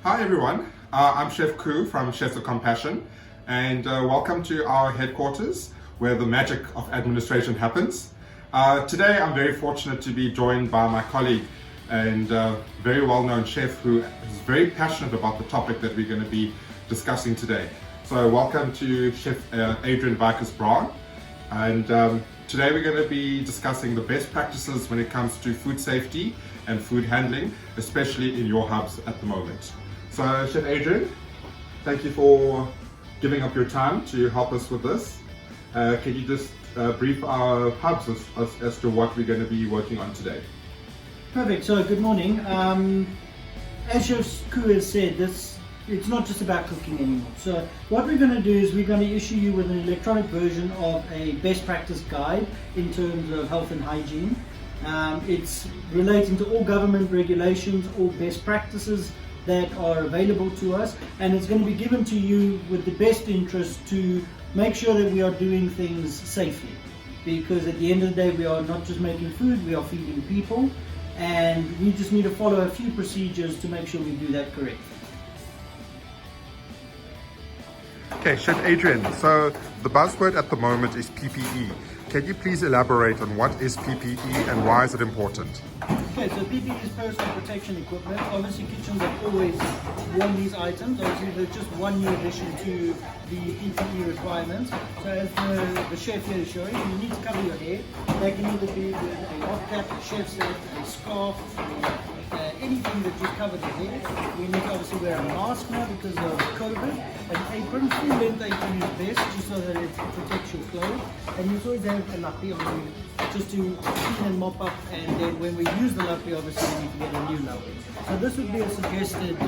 Hi everyone, I'm Chef Koo from Chefs of Compassion, and welcome to our headquarters where the magic of administration happens. Today I'm very fortunate to be joined by my colleague and very well-known chef who is very passionate about the topic that we're going to be discussing today. So welcome to Chef Adrian Vickers-Braun, and today we're going to be discussing the best practices when it comes to food safety and food handling, especially in your hubs at the moment. So Chef Adrian, thank you for giving up your time to help us with this. Can you just brief our hubs as to what we're going to be working on today? Perfect. So good morning. As Chef Koo has said, it's not just about cooking anymore. So what we're going to do is we're going to issue you with an electronic version of a best practice guide in terms of health and hygiene. It's relating to all government regulations, all best practices that are available to us, and it's going to be given to you with the best interest to make sure that we are doing things safely, because at the end of the day we are not just making food, we are feeding people, and we just need to follow a few procedures to make sure we do that correctly. Okay, Chef Adrian, so the buzzword at the moment is PPE. Can you please elaborate on what is PPE and why is it important? Okay, so PPE is personal protection equipment. Obviously kitchens have always worn these items. Obviously there's just one new addition to the PPE requirements. So as the chef here is showing, you need to cover your head. That can either be with a hot cap, a chef's hat, a scarf, anything that just covers the head. We need to obviously wear a mask now because of COVID. An apron, full length apron is best just so that it protects your clothes. And you always have a lappy on you just to clean and mop up, and then when we use the lappy, obviously we need to get a new lappy. So this would be a suggested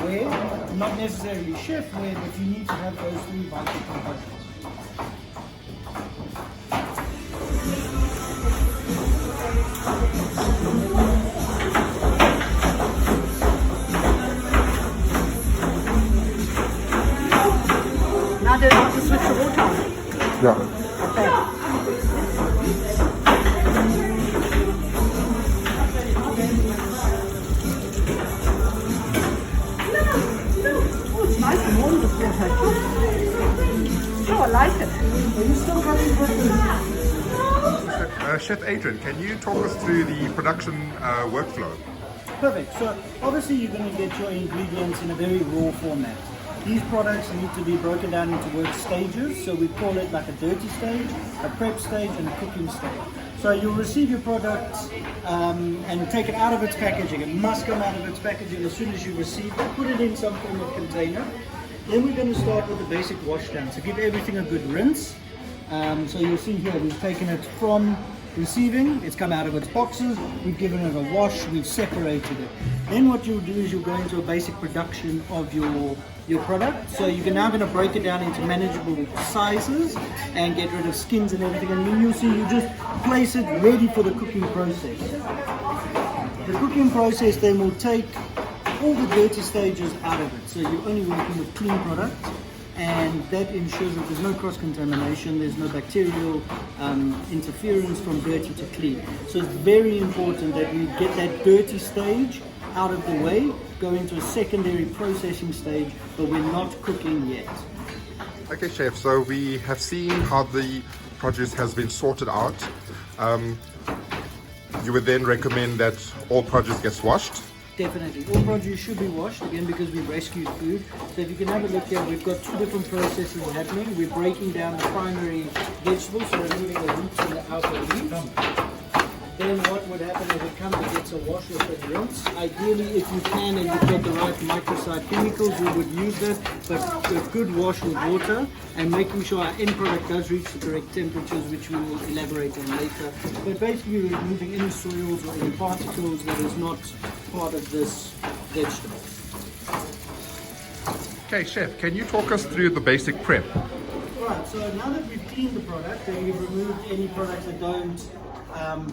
wear, not necessarily chef wear, but you need to have those three vital components. Now do you want to switch the water on? Yeah. Okay. Oh, it's nice and warm this water. Oh, I like it. Are you still having good? Chef Adrian, can you talk us through the production workflow? Perfect. So obviously you're going to get your ingredients in a very raw format. These products need to be broken down into work stages, so we call it like a dirty stage, a prep stage, and a cooking stage. So you'll receive your product and take it out of its packaging. It must come out of its packaging as soon as you receive it. Put it in some form of container. Then we're going to start with the basic wash down. So give everything a good rinse. So you'll see here we've taken it from receiving, it's come out of its boxes, we've given it a wash, we've separated it. Then what you'll do is you'll go into a basic production of your product. So you're now going to break it down into manageable sizes and get rid of skins and everything, and then you'll see you just place it ready for the cooking process. The cooking process then will take all the dirty stages out of it, so you're only working with clean product, and that ensures that there's no cross-contamination, there's no bacterial interference from dirty to clean. So it's very important that we get that dirty stage out of the way, go into a secondary processing stage, but we're not cooking yet. Okay, Chef, so we have seen how the produce has been sorted out. You would then recommend that all produce gets washed? Definitely. All produce should be washed, again, because we've rescued food. So if you can have a look here, we've got two different processes happening. We're breaking down the primary vegetables, so removing the roots and the outer leaves. Then what would happen is it comes and gets a wash with a rinse. Ideally, if you can and you've got the right microcide chemicals, we would use that, but a good wash with water and making sure our end product does reach the correct temperatures, which we will elaborate on later. But basically removing any soils or any particles that is not part of this vegetable. Okay, Chef, can you talk us through the basic prep? Right, so now that we've cleaned the product and we've removed any products that don't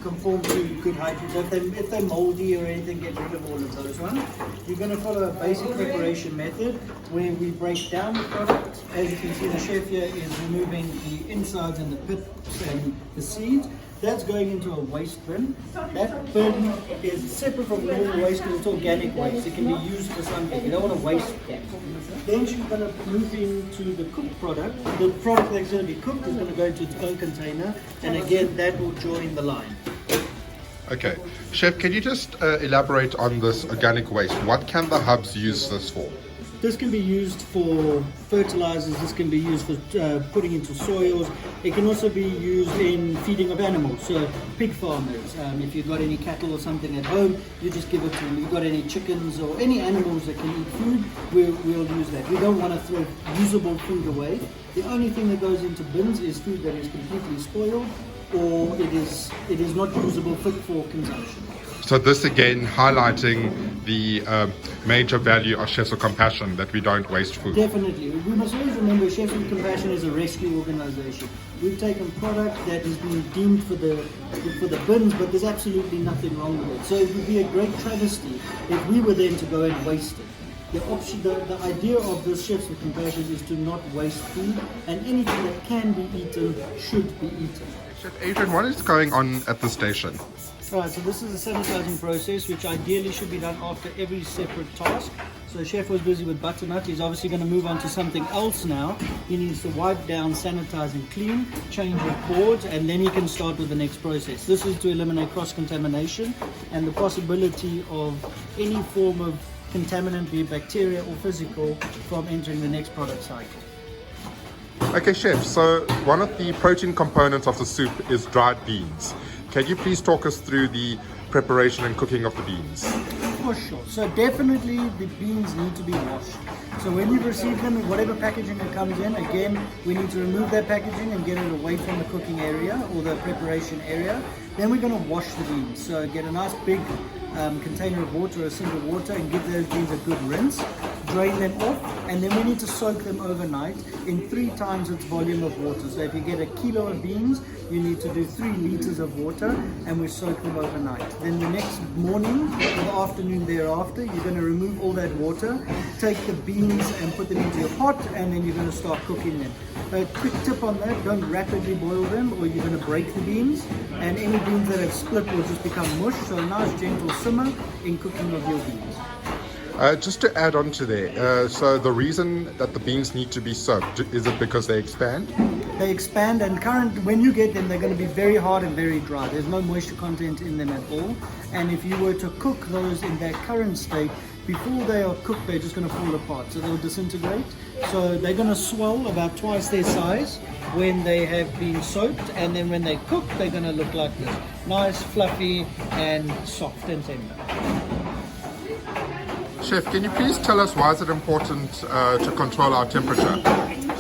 conform to good hygiene, so if they're moldy or anything, get rid of all of those ones. You're going to follow a basic preparation method where we break down the product. As you can see, the chef here is removing the insides and the pits and the seeds. That's going into a waste bin. That bin is separate from normal waste because it's organic waste. It can be used for something. You don't want to waste that. Then she's going to move into the cooked product. The product that's going to be cooked is going to go into its own container, and again, that will join the line. Okay. Chef, can you just elaborate on this organic waste? What can the hubs use this for? This can be used for fertilizers, this can be used for putting into soils. It can also be used in feeding of animals, so pig farmers. If you've got any cattle or something at home, you just give it to them. If you've got any chickens or any animals that can eat food, we'll use that. We don't want to throw usable food away. The only thing that goes into bins is food that is completely spoiled or it is not usable, fit for consumption. So this again highlighting the major value of Chefs of Compassion, that we don't waste food. Definitely. We must always remember Chefs with Compassion is a rescue organization. We've taken product that has been deemed for the bins, but there's absolutely nothing wrong with it. So it would be a great travesty if we were then to go and waste it. The idea of this Chefs with Compassion is to not waste food, and anything that can be eaten should be eaten. Chef Adrian, what is going on at the station? Right, so this is a sanitizing process which ideally should be done after every separate task. So Chef was busy with butternut, he's obviously going to move on to something else now. He needs to wipe down, sanitize and clean, change the cords, and then he can start with the next process. This is to eliminate cross-contamination and the possibility of any form of contaminant, be it bacteria or physical, from entering the next product cycle. Okay, Chef, so one of the protein components of the soup is dried beans. Can you please talk us through the preparation and cooking of the beans? For sure. So definitely the beans need to be washed. So when you receive them in whatever packaging it comes in, again, we need to remove that packaging and get it away from the cooking area or the preparation area. Then we're going to wash the beans. So get a nice big container of water, a single water, and give those beans a good rinse. Drain them off, and then we need to soak them overnight in 3 times its volume of water. So if you get a kilo of beans, you need to do 3 liters of water, and we soak them overnight. Then the next morning or the afternoon thereafter, you're going to remove all that water, take the beans and put them into your pot, and then you're going to start cooking them. A quick tip on that, don't rapidly boil them or you're going to break the beans, and any beans that have split will just become mush. So a nice gentle simmer in cooking of your beans. Just to add on to there, so the reason that the beans need to be soaked, is it because they expand? They expand, and when you get them, they're going to be very hard and very dry. There's no moisture content in them at all. And if you were to cook those in their current state, before they are cooked, they're just going to fall apart. So they'll disintegrate. So they're going to swell about twice their size when they have been soaked, and then when they cook, they're going to look like this. Nice, fluffy, and soft and tender. Chef, can you please tell us why is it important to control our temperature?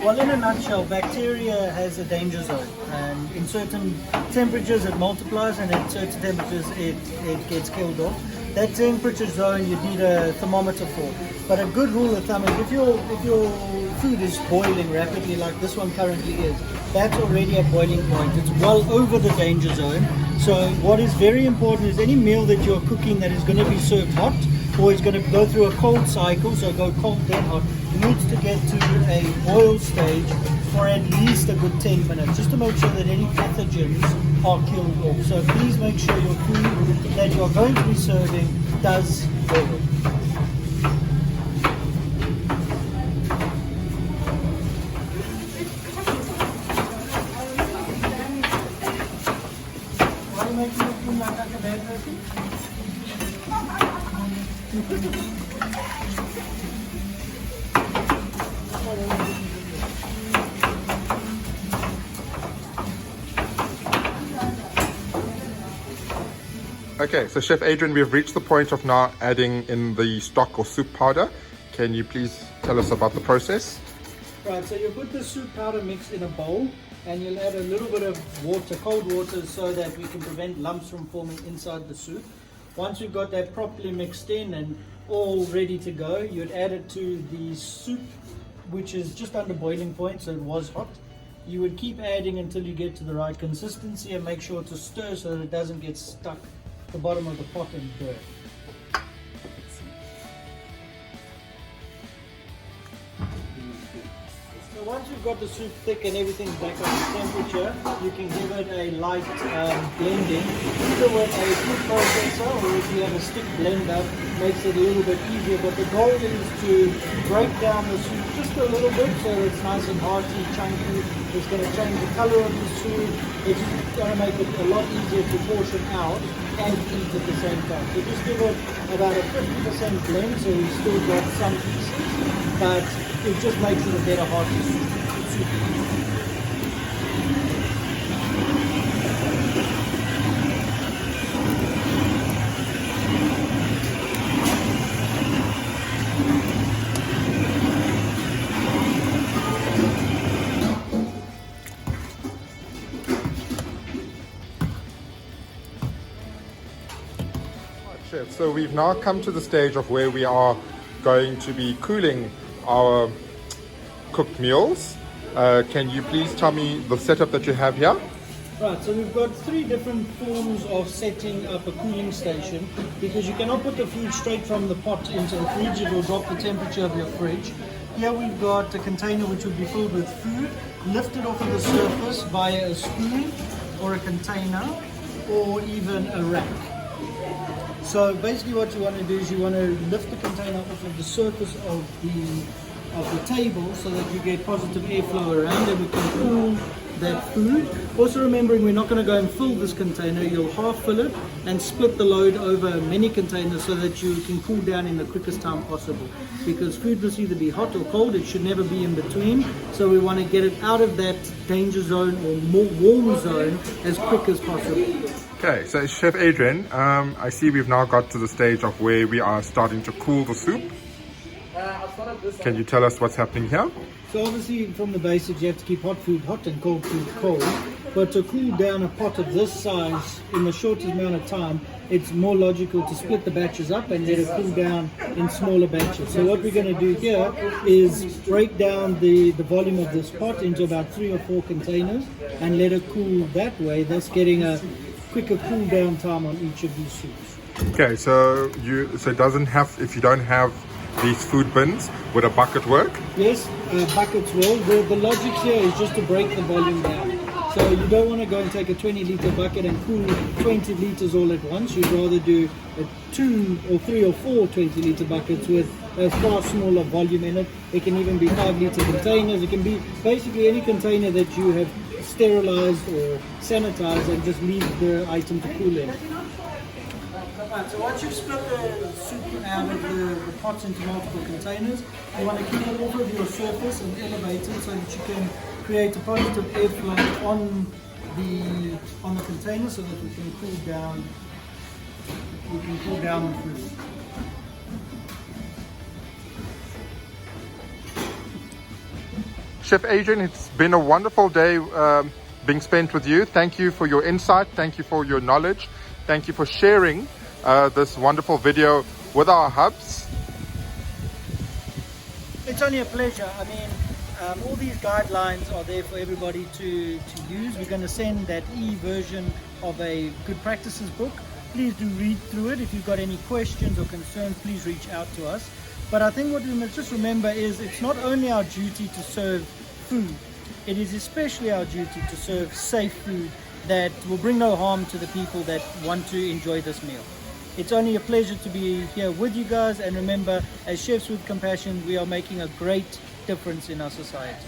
Well, in a nutshell, bacteria has a danger zone, and in certain temperatures it multiplies, and at certain temperatures it gets killed off. That temperature zone you need a thermometer for. But a good rule of thumb is if your food is boiling rapidly like this one currently is, that's already at boiling point. It's well over the danger zone. So what is very important is any meal that you're cooking that is going to be served hot, or is going to go through a cold cycle, so go cold then hot, needs to get to a boil stage for at least a good 10 minutes, just to make sure that any pathogens are killed off. So please make sure your food that you are going to be serving does boil. Why are you making your food like a bad person? Okay, so Chef Adrian, we've reached the point of now adding in the stock or soup powder. Can you please tell us about the process? Right, so you put the soup powder mix in a bowl, and you'll add a little bit of water, cold water, so that we can prevent lumps from forming inside the soup. Once you've got that properly mixed in and all ready to go, you'd add it to the soup, which is just under boiling point, so it was hot. You would keep adding until you get to the right consistency, and make sure to stir so that it doesn't get stuck at the bottom of the pot and burn. So once you've got the soup thick and everything's back up to temperature, you can give it a light blending. Either with a food processor or if you have a stick blender, makes it a little bit easier. But the goal is to break down the soup just a little bit so it's nice and hearty, chunky. It's going to change the color of the soup. It's going to make it a lot easier to portion out and eat at the same time. So just give it about a 50% blend, so we've still got some pieces, but it just makes it a better hearty soup. Chef, so we've now come to the stage of where we are going to be cooling our cooked meals. Can you please tell me the setup that you have here? Right, so we've got three different forms of setting up a cooling station, because you cannot put the food straight from the pot into the fridge. It will drop the temperature of your fridge. Here we've got a container which will be filled with food, lifted off of the surface via a spoon or a container or even a rack. So basically what you want to do is you want to lift the container off of the surface of the table so that you get positive airflow around and we can cool that food. Also remembering we're not going to go and fill this container, you'll half fill it and split the load over many containers so that you can cool down in the quickest time possible. Because food must either be hot or cold, it should never be in between. So we want to get it out of that danger zone or more warm zone as quick as possible. Okay, so Chef Adrian, I see we've now got to the stage of where we are starting to cool the soup. Can you tell us what's happening here? So obviously from the basics you have to keep hot food hot and cold food cold. But to cool down a pot of this size in the shortest amount of time, it's more logical to split the batches up and let it cool down in smaller batches. So what we're going to do here is break down the volume of this pot into about 3 or 4 containers and let it cool that way, thus getting a quicker cool down time on each of these soups. Okay, so it doesn't have, if you don't have these food bins, would a bucket work? Yes, buckets will. The logic here is just to break the volume down. So you don't want to go and take a 20-litre bucket and cool 20 litres all at once. You'd rather do 2 or 3 or 4 20-litre buckets with a far smaller volume in it. It can even be 5-litre containers. It can be basically any container that you have sterilized or sanitized and just leave the item to cool in. Right, so once you've split the soup out of the pots into multiple containers, you want to keep it off of your surface and elevate it so that you can create a positive airflow on the container so that we can cool down the food. Chef Adrian, it's been a wonderful day being spent with you. Thank you for your insight. Thank you for your knowledge. Thank you for sharing this wonderful video with our hubs. It's only a pleasure. I mean, all these guidelines are there for everybody to use. We're going to send that e-version of a good practices book. Please do read through it. If you've got any questions or concerns, please reach out to us. But I think what we must just remember is it's not only our duty to serve food, it is especially our duty to serve safe food that will bring no harm to the people that want to enjoy this meal. It's only a pleasure to be here with you guys, and remember, as Chefs with Compassion, we are making a great difference in our society.